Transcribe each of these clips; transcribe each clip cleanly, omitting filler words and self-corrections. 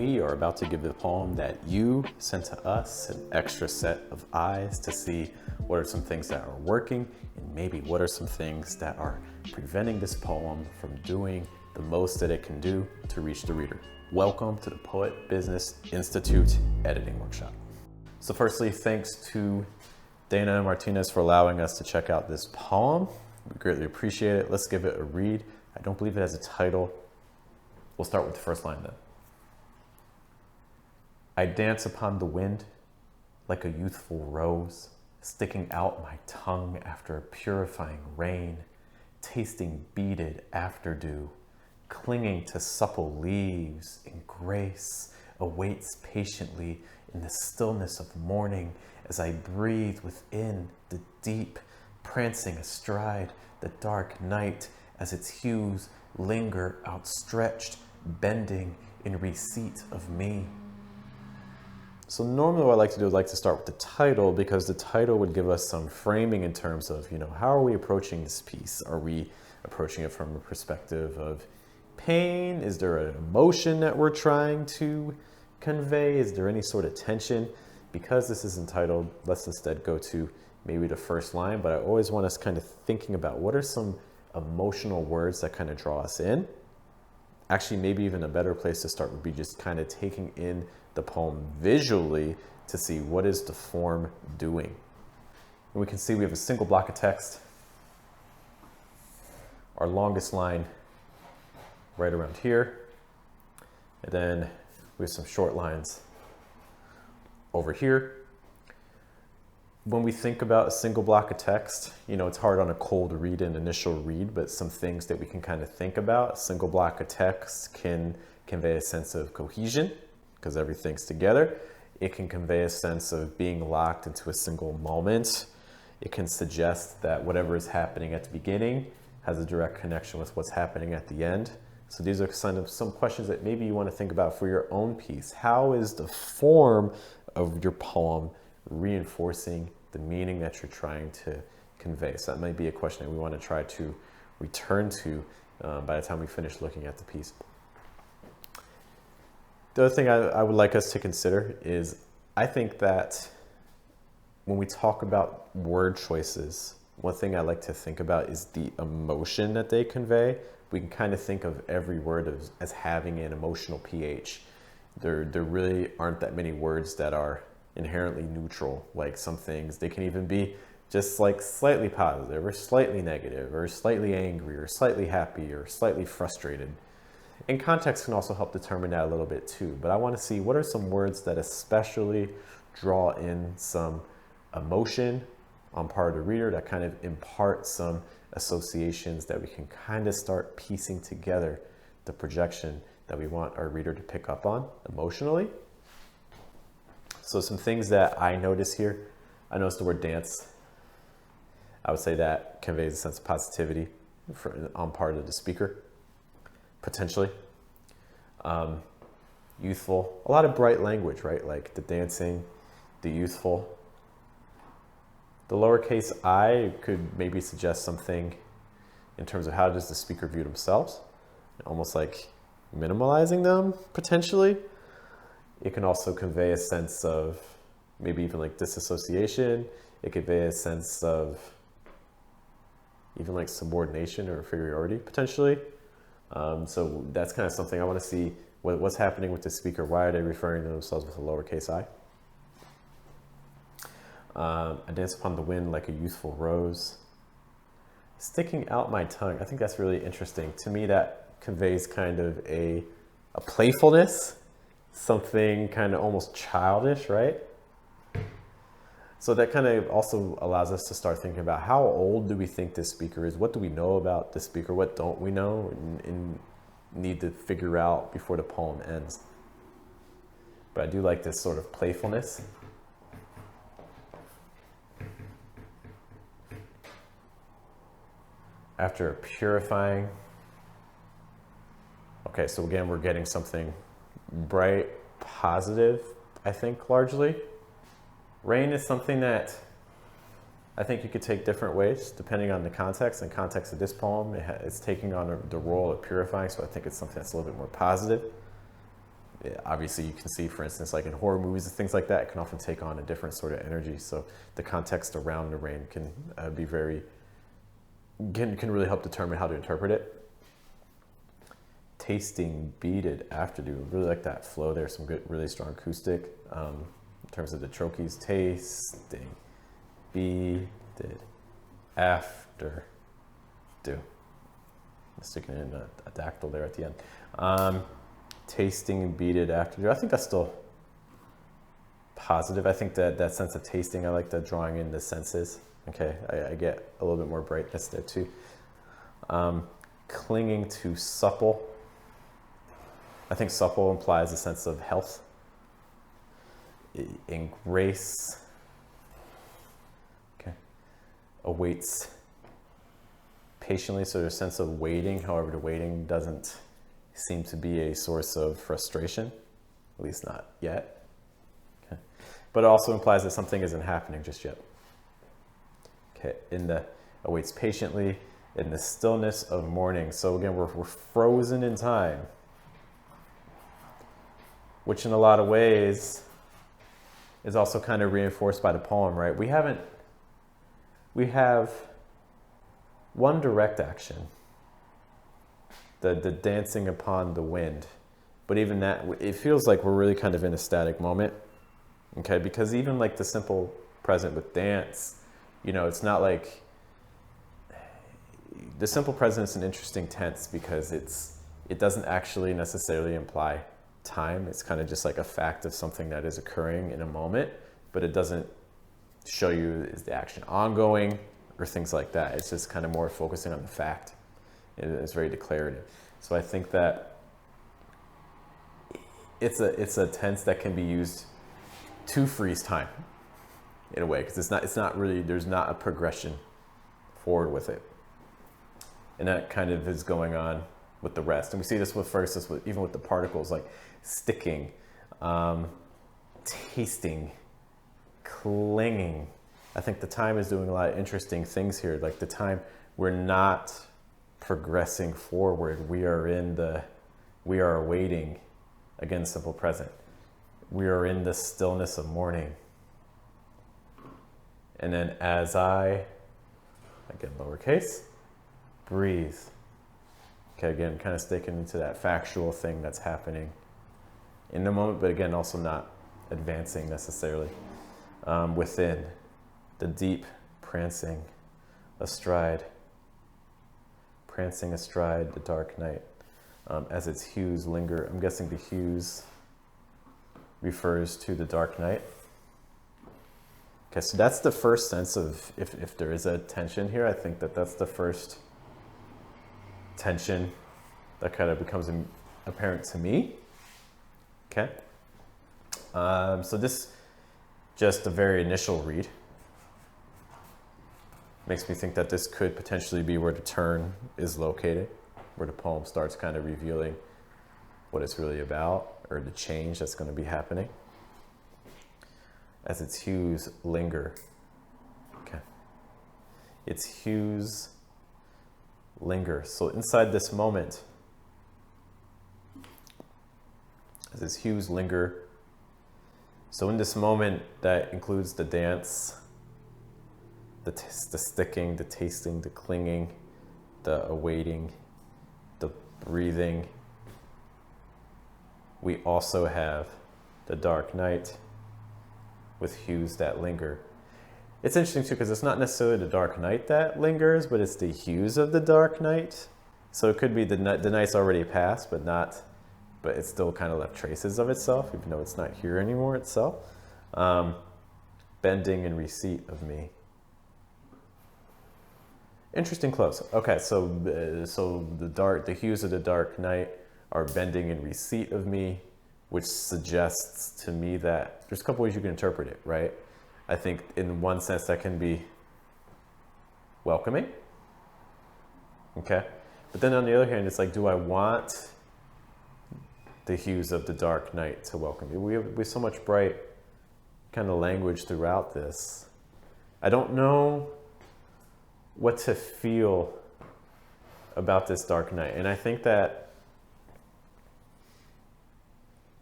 We are about to give the poem that you sent to us an extra set of eyes to see what are some things that are working and maybe what are some things that are preventing this poem from doing the most that it can do to reach the reader. Welcome to the Poet Business Institute Editing Workshop. So firstly, thanks to Dana Martinez for allowing us to check out this poem. We greatly appreciate it. Let's give it a read. I don't believe it has a title. We'll start with the first line then. I dance upon the wind like a youthful rose, sticking out my tongue after a purifying rain, tasting beaded afterdew, clinging to supple leaves in grace, awaits patiently in the stillness of morning as I breathe within the deep, prancing astride the dark night as its hues linger outstretched, bending in receipt of me. So normally what I like to do is like to start with the title, because the title would give us some framing in terms of, how are we approaching this piece? Are we approaching it from a perspective of pain? Is there an emotion that we're trying to convey? Is there any sort of tension? Because this is entitled, let's instead go to maybe the first line, but I always want us kind of thinking about what are some emotional words that kind of draw us in. Actually, maybe even a better place to start would be just kind of taking in the poem visually to see what is the form doing. And we can see we have a single block of text. Our longest line right around here. And then we have some short lines over here. When we think about a single block of text, it's hard on a cold read and initial read, but some things that we can kind of think about. A single block of text can convey a sense of cohesion because everything's together. It can convey a sense of being locked into a single moment. It can suggest that whatever is happening at the beginning has a direct connection with what's happening at the end. So these are kind of some questions that maybe you want to think about for your own piece. How is the form of your poem reinforcing the meaning that you're trying to convey? So that might be a question that we want to try to return to by the time we finish looking at the piece. The other thing I would like us to consider is, I think that when we talk about word choices, one thing I like to think about is the emotion that they convey. We can kind of think of every word as having an emotional pH. There really aren't that many words that are inherently neutral. Like some things, they can even be just like slightly positive or slightly negative or slightly angry or slightly happy or slightly frustrated. And context can also help determine that a little bit too. But I want to see what are some words that especially draw in some emotion on part of the reader, that kind of impart some associations that we can kind of start piecing together the projection that we want our reader to pick up on emotionally. So some things that I notice here, I noticed the word dance. I would say that conveys a sense of positivity on part of the speaker, potentially. Youthful, a lot of bright language, right? Like the dancing, the youthful. The lowercase I could maybe suggest something in terms of how does the speaker view themselves, almost like minimalizing them, potentially. It can also convey a sense of maybe even like disassociation. It could convey a sense of even like subordination or inferiority, potentially. So that's kind of something I want to see what's happening with the speaker. Why are they referring to themselves with a lowercase I? I dance upon the wind like a youthful rose, sticking out my tongue. I think that's really interesting. To me, that conveys kind of a playfulness, something kind of almost childish, right? So that kind of also allows us to start thinking about how old do we think this speaker is? What do we know about this speaker? What don't we know and need to figure out before the poem ends? But I do like this sort of playfulness. After purifying. Okay, so again, we're getting something bright, positive, I think, largely. Rain is something that I think you could take different ways depending on the context. In context of this poem, it's taking on the role of purifying, so I think it's something that's a little bit more positive. Obviously you can see, for instance, like in horror movies and things like that, it can often take on a different sort of energy. So the context around the rain can be can really help determine how to interpret it. Tasting beaded afterdew. Really like that flow there. Some good, really strong acoustic in terms of the trochees. Tasting beaded after dew. Sticking in a dactyl there at the end. Tasting beaded after dew. I think that's still positive. I think that sense of tasting, I like that drawing in the senses. Okay, I get a little bit more brightness there too. Clinging to supple. I think supple implies a sense of health. In grace. Okay. Awaits patiently, so there's a sense of waiting. However, the waiting doesn't seem to be a source of frustration, at least not yet. Okay. But it also implies that something isn't happening just yet. Okay, in the awaits patiently, in the stillness of morning. So again, we're frozen in time, which in a lot of ways is also kind of reinforced by the poem, right? We have one direct action, the dancing upon the wind. But even that, it feels like we're really kind of in a static moment, okay? Because even like the simple present with dance, you know, it's not like, the simple present is an interesting tense because it doesn't actually necessarily imply time. It's kind of just like a fact of something that is occurring in a moment, but it doesn't show you is the action ongoing or things like that. It's just kind of more focusing on the fact. It's very declarative. So I think that it's a tense that can be used to freeze time in a way, because it's not really, there's not a progression forward with it. And that kind of is going on with the rest. And we see this with even with the particles, like sticking, tasting, clinging. I think the time is doing a lot of interesting things here. Like the time, we're not progressing forward. We are awaiting, again, simple present. We are in the stillness of morning. And then as again, lowercase, breathe. Okay, again, kind of sticking into that factual thing that's happening in the moment, but again, also not advancing necessarily. Within the deep prancing astride the dark night, as its hues linger. I'm guessing the hues refers to the dark night. Okay, so that's the first sense of, if there is a tension here, I think that's the first tension that kind of becomes apparent to me. Okay. So this, just a very initial read, makes me think that this could potentially be where the turn is located, where the poem starts kind of revealing what it's really about, or the change that's going to be happening as its hues linger. Okay. Its hues linger. So inside this moment, as its hues linger, so in this moment that includes the dance, the sticking, the tasting, the clinging, the awaiting, the breathing, we also have the dark night with hues that linger. It's interesting too, because it's not necessarily the dark night that lingers, but it's the hues of the dark night. So it could be the night's already passed, but it's still kind of left traces of itself, even though it's not here anymore itself. Bending in receipt of me. Interesting close. Okay, so the hues of the dark night are bending in receipt of me, which suggests to me that there's a couple ways you can interpret it, right? I think in one sense that can be welcoming, okay? But then on the other hand, it's like, do I want the hues of the dark night to welcome me? We have so much bright kind of language throughout this. I don't know what to feel about this dark night. And I think that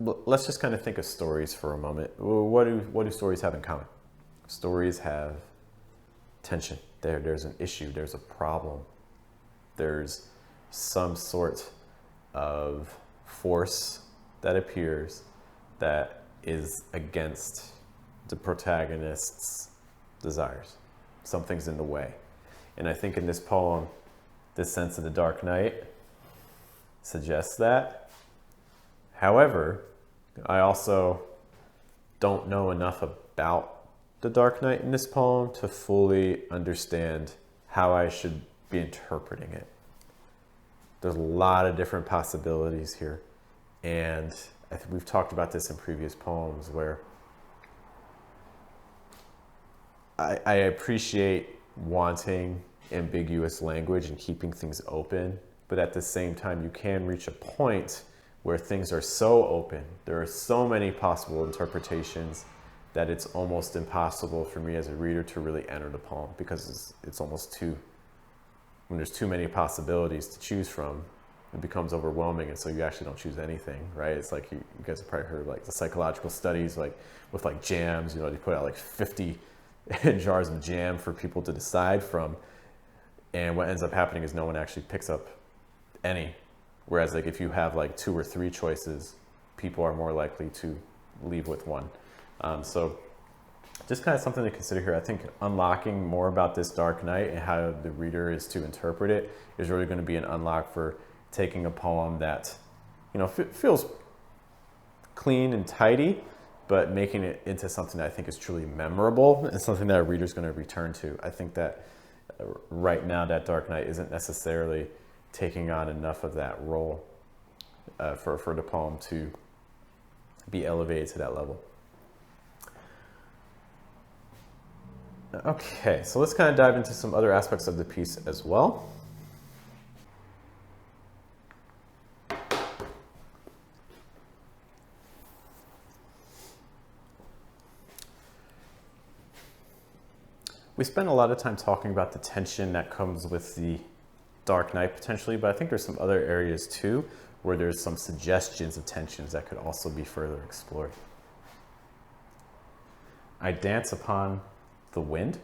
let's just kind of think of stories for a moment. What do stories have in common? Stories have tension. There's an issue. There's a problem. There's some sort of force that appears that is against the protagonist's desires. Something's in the way. And I think in this poem, this sense of the Dark Knight suggests that. However, I also don't know enough about the Dark Knight in this poem to fully understand how I should be interpreting it. There's a lot of different possibilities here. And I think we've talked about this in previous poems where I appreciate wanting ambiguous language and keeping things open, but at the same time, you can reach a point where things are so open, there are so many possible interpretations that it's almost impossible for me as a reader to really enter the poem, because it's almost too, when there's too many possibilities to choose from, it becomes overwhelming, and so you actually don't choose anything, right? It's like you guys have probably heard like the psychological studies, like with like jams, they put out like 50 jars of jam for people to decide from, and what ends up happening is no one actually picks up any. Whereas like if you have like 2 or 3 choices, people are more likely to leave with one. So just kind of something to consider here. I think unlocking more about this Dark Knight and how the reader is to interpret it is really going to be an unlock for taking a poem that, feels clean and tidy, but making it into something that I think is truly memorable and something that a reader's going to return to. I think that right now that Dark Knight isn't necessarily taking on enough of that role for the poem to be elevated to that level. Okay, so let's kind of dive into some other aspects of the piece as well. We spent a lot of time talking about the tension that comes with the Dark Knight potentially, but I think there's some other areas too where there's some suggestions of tensions that could also be further explored. I dance upon the wind.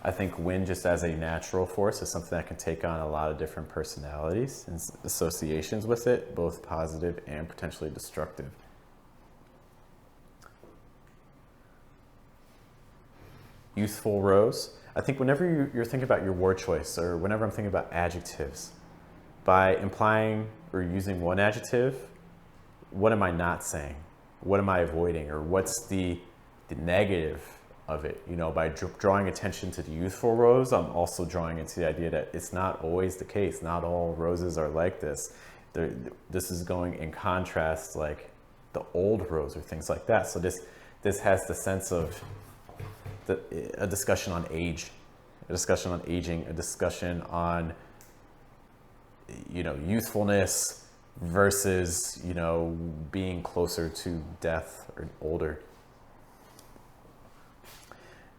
I think wind just as a natural force is something that can take on a lot of different personalities and associations with it, both positive and potentially destructive. Youthful rose. I think whenever you're thinking about your word choice, or whenever I'm thinking about adjectives, by implying or using one adjective, what am I not saying? What am I avoiding? Or what's the negative of it? By drawing attention to the youthful rose, I'm also drawing into the idea that it's not always the case. Not all roses are like this. This is going in contrast, like the old rose or things like that. So this has the sense of a discussion on age, a discussion on aging, a discussion on, youthfulness versus, being closer to death or older.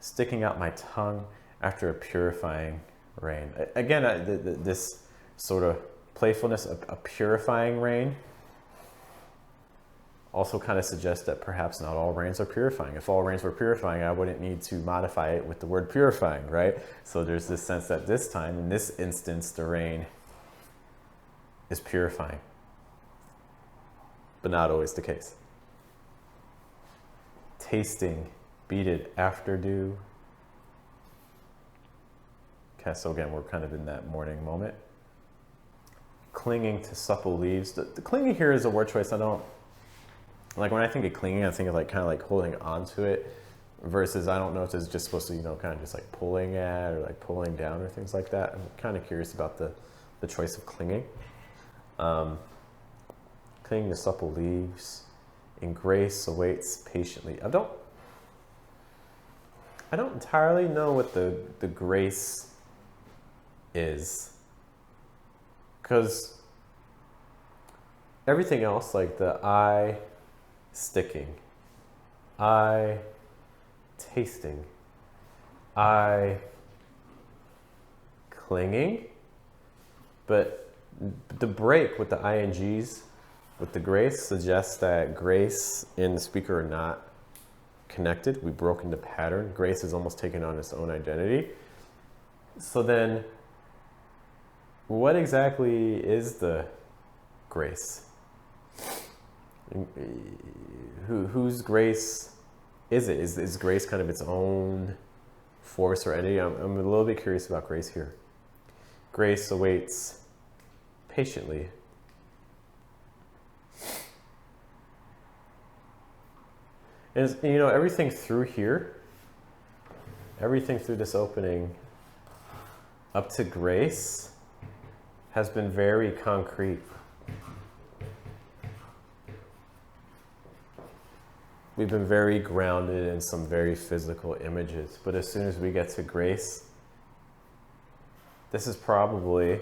Sticking out my tongue after a purifying rain. Again, this sort of playfulness, a purifying rain, also kind of suggests that perhaps not all rains are purifying. If all rains were purifying, I wouldn't need to modify it with the word purifying, right? So there's this sense that this time, in this instance, the rain is purifying, but not always the case. Tasting beaded afterdew. Okay, so again, we're kind of in that morning moment. Clinging to supple leaves. The clinging here is a word choice I don't, like when I think of clinging, I think of like kind of like holding onto it, versus I don't know if it's just supposed to, kind of just like pulling at or like pulling down or things like that. I'm kind of curious about the choice of clinging. Clinging to supple leaves, in grace awaits patiently. I don't entirely know what the grace is, because everything else, like the I sticking, I tasting, I clinging, but the break with the INGs with the grace suggests that grace and the speaker are not connected. We've broken the pattern. Grace has almost taken on its own identity. So then, what exactly is the grace? Whose grace is it? Is grace kind of its own force or entity? I'm a little bit curious about grace here. Grace awaits patiently. And you know, everything through here, everything through this opening up to grace has been very concrete. We've been very grounded in some very physical images. But as soon as we get to grace, this is probably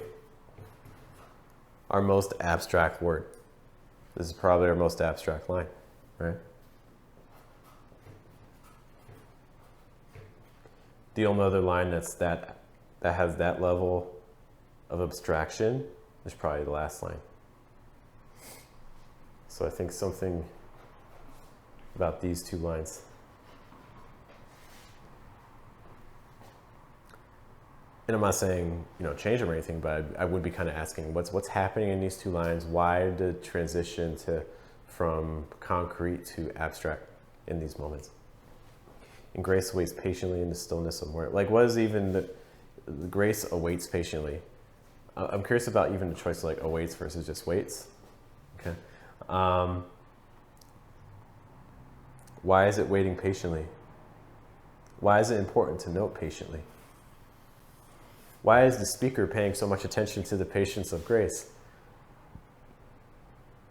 our most abstract word. This is probably our most abstract line, right? The only other line that has that level of abstraction is probably the last line. So I think something about these two lines. And I'm not saying, you know, change them or anything, but I would be kind of asking what's happening in these two lines? Why the transition from concrete to abstract in these moments? And grace waits patiently in the stillness of morning. Like, what is even the grace awaits patiently? I'm curious about even the choice of like awaits versus just waits. Okay. Why is it waiting patiently? Why is it important to note patiently? Why is the speaker paying so much attention to the patience of grace?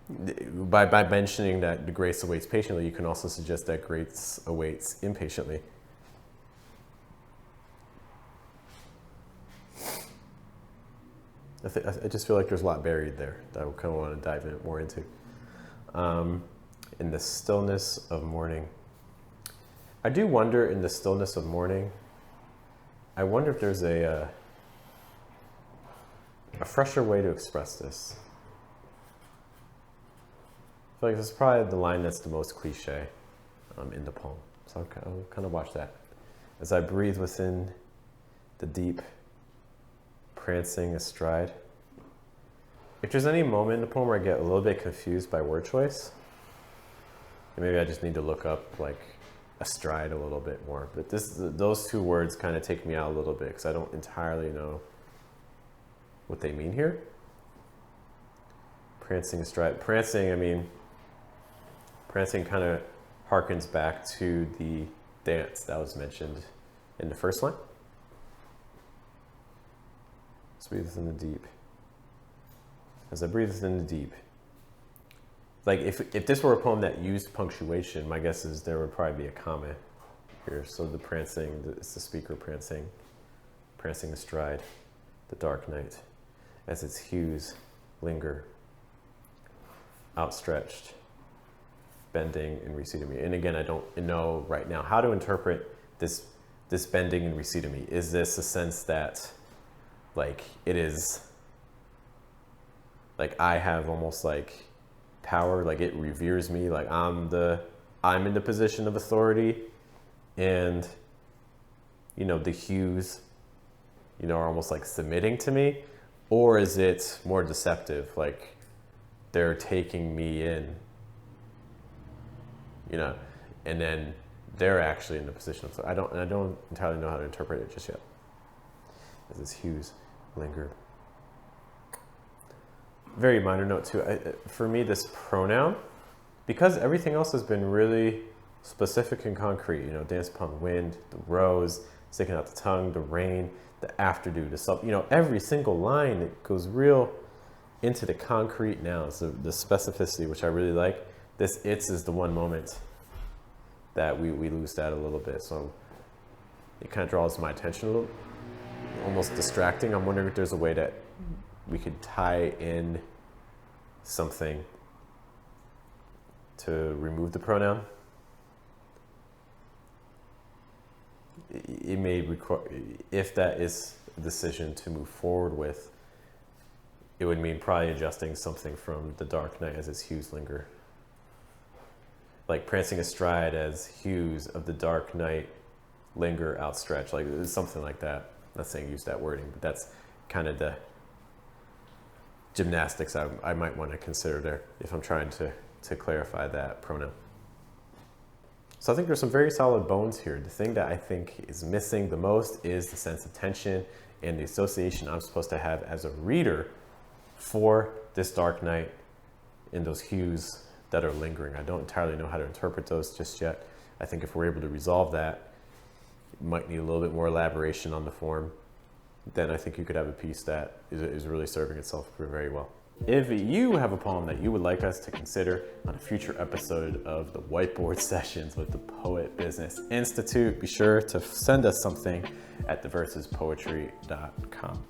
By mentioning that the grace awaits patiently, you can also suggest that grace awaits impatiently. I just feel like there's a lot buried there that I kind of want to dive more into. In the stillness of morning. I do wonder in the stillness of morning, I wonder if there's a fresher way to express this. I feel like this is probably the line that's the most cliche in the poem. So I'll kind of watch that. As I breathe within the deep, prancing astride. If there's any moment in the poem where I get a little bit confused by word choice, maybe I just need to look up like astride a little bit more. But those two words kind of take me out a little bit because I don't entirely know what they mean here. Prancing astride. Prancing kind of harkens back to the dance that was mentioned in the first line. Let's breathe within the deep. As I breathe within the deep. Like if this were a poem that used punctuation, my guess is there would probably be a comma here. So the prancing, it's the speaker prancing astride the dark night as its hues linger, outstretched, bending and receding me. And again, I don't know right now how to interpret this bending and receding me. Is this a sense that like it is like I have almost like power, like it reveres me, like I'm in the position of authority, and you know the hues, you know, are almost like submitting to me? Or is it more deceptive, like they're taking me in, you know, and then they're actually in the position of authority? I don't entirely know how to interpret it just yet. As this hues linger. Very minor note too. For me, this pronoun, because everything else has been really specific and concrete, you know, dance upon the wind, the rose, sticking out the tongue, the rain, the afterdew, the sub, you know, every single line, it goes real into the concrete nouns, the specificity, which I really like. This "it's" is the one moment that we lose that a little bit. So it kind of draws my attention a little, almost distracting. I'm wondering if there's a way that we could tie in something to remove the pronoun. It may require, if that is a decision to move forward with, it would mean probably adjusting something from the dark night as its hues linger. Like prancing astride as hues of the dark night linger outstretched, like something like that. I'm not saying use that wording, but that's kind of the gymnastics I might want to consider there if I'm trying to clarify that pronoun. So I think there's some very solid bones here. The thing that I think is missing the most is the sense of tension and the association I'm supposed to have as a reader for this dark night and those hues that are lingering. I don't entirely know how to interpret those just yet. I think if we're able to resolve that, it might need a little bit more elaboration on the form. Then I think you could have a piece that is really serving itself very well. If you have a poem that you would like us to consider on a future episode of the Whiteboard Sessions with the Poet Business Institute, be sure to send us something at theversuspoetry.com.